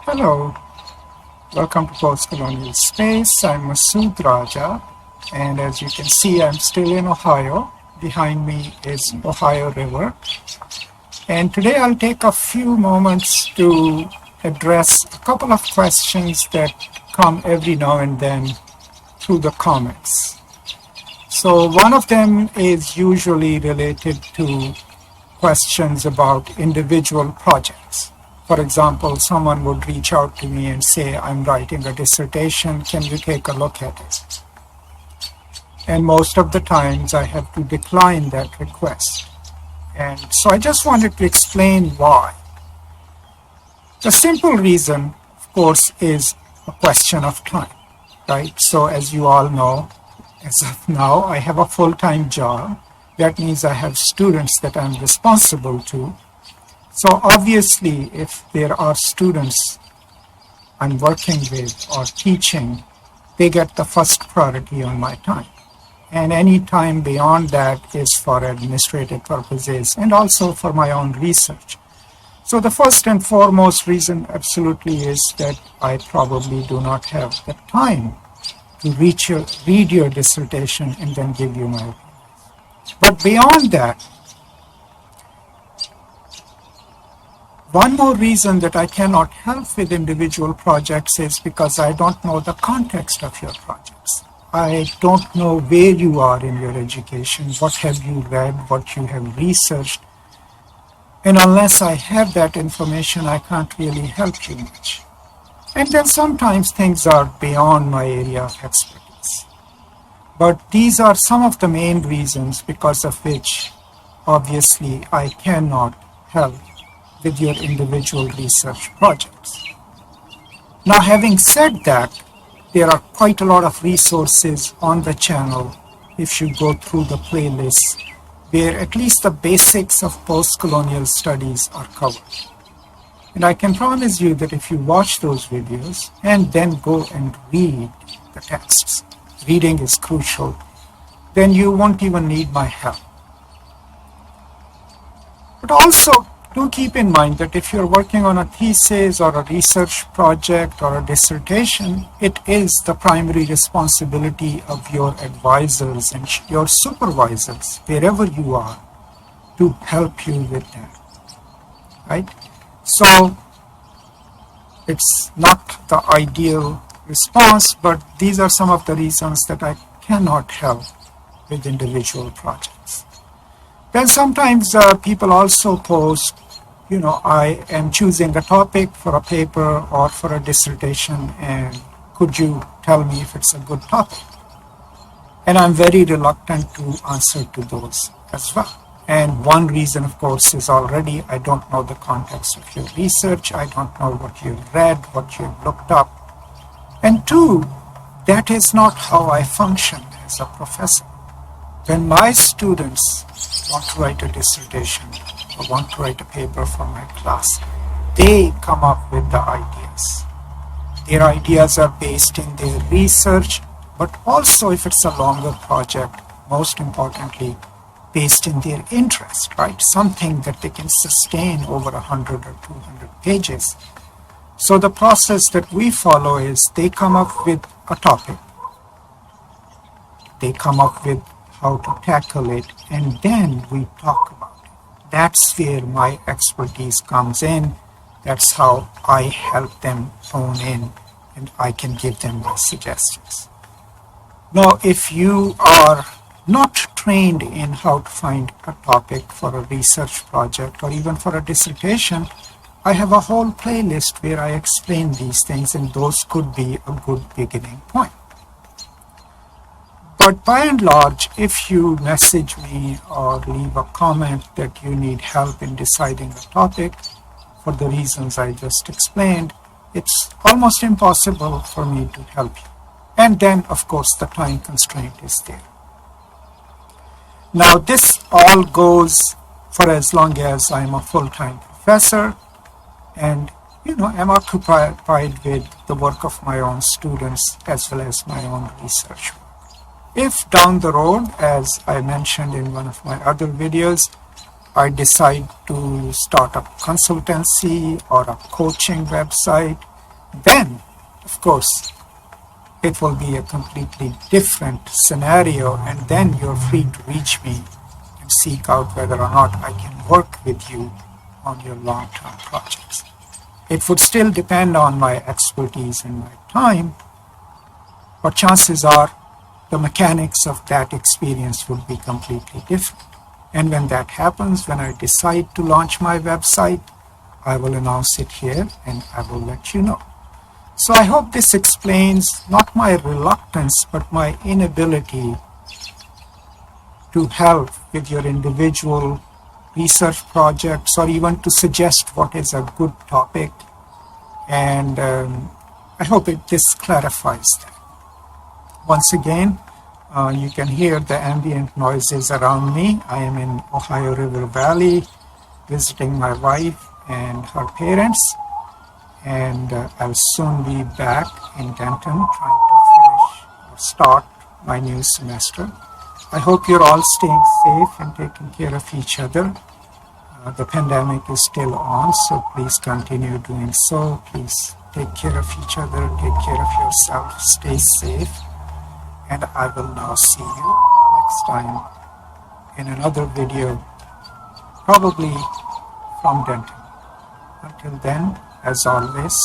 Hello, welcome to Post Colonial Space. I'm Masood Raja, and as you can see, I'm still in Ohio. Behind me is Ohio River. And today I'll take a few moments to address a couple of questions that come every now and then through the comments. So one of them is usually related to questions about individual projects. For example, someone would reach out to me and say, I'm writing a dissertation, can you take a look at it? And most of the times I have to decline that request. And so I just wanted to explain why. The simple reason, of course, is a question of time, right? So as you all know, as of now, I have a full-time job. That means I have students that I'm responsible to. So obviously, if there are students I'm working with or teaching, they get the first priority on my time. And any time beyond that is for administrative purposes and also for my own research. So the first and foremost reason absolutely is that I probably do not have the time to read your dissertation and then give you my advice. But beyond that, one more reason that I cannot help with individual projects is because I don't know the context of your projects. I don't know where you are in your education, what have you read, what you have researched. And unless I have that information, I can't really help you much. And then sometimes things are beyond my area of expertise. But these are some of the main reasons because of which, obviously, I cannot help with your individual research projects. Now, having said that, there are quite a lot of resources on the channel if you go through the playlists where at least the basics of post-colonial studies are covered. And I can promise you that if you watch those videos and then go and read the texts, reading is crucial, then you won't even need my help. But also, do keep in mind that if you're working on a thesis or a research project or a dissertation, it is the primary responsibility of your advisors and your supervisors, wherever you are, to help you with that, right? So it's not the ideal response, but these are some of the reasons that I cannot help with individual projects. Then sometimes people also post, I am choosing a topic for a paper or for a dissertation, and could you tell me if it's a good topic? And I'm very reluctant to answer to those as well. And one reason, of course, is already I don't know the context of your research. I don't know what you've read, what you've looked up. And two, that is not how I function as a professor. When my students want to write a dissertation or want to write a paper for my class, they come up with the ideas. Their ideas are based in their research, but also if it's a longer project, most importantly, based in their interest, right? Something that they can sustain over 100 or 200 pages. So the process that we follow is they come up with a topic. They come up with how to tackle it, and then we talk about it. That's where my expertise comes in. That's how I help them hone in, and I can give them my suggestions. Now, if you are not trained in how to find a topic for a research project or even for a dissertation, I have a whole playlist where I explain these things, and those could be a good beginning point. But by and large, if you message me or leave a comment that you need help in deciding a topic for the reasons I just explained, it's almost impossible for me to help you. And then, of course, the time constraint is there. Now, this all goes for as long as I'm a full-time professor and, I'm occupied with the work of my own students as well as my own research work. If down the road, as I mentioned in one of my other videos, I decide to start a consultancy or a coaching website, then, of course, it will be a completely different scenario, and then you're free to reach me and seek out whether or not I can work with you on your long-term projects. It would still depend on my expertise and my time, but chances are the mechanics of that experience would be completely different. And when that happens, when I decide to launch my website, I will announce it here and I will let you know. So I hope this explains not my reluctance, but my inability to help with your individual research projects, or even to suggest what is a good topic. And I hope this clarifies that. Once again, you can hear the ambient noises around me. I am in Ohio River Valley visiting my wife and her parents, and I'll soon be back in Denton trying to finish or start my new semester. I hope you're all staying safe and taking care of each other. The pandemic is still on, so please continue doing so. Please take care of each other, take care of yourself, stay safe, and I will now see you next time in another video, probably from Denton. Until then, as always,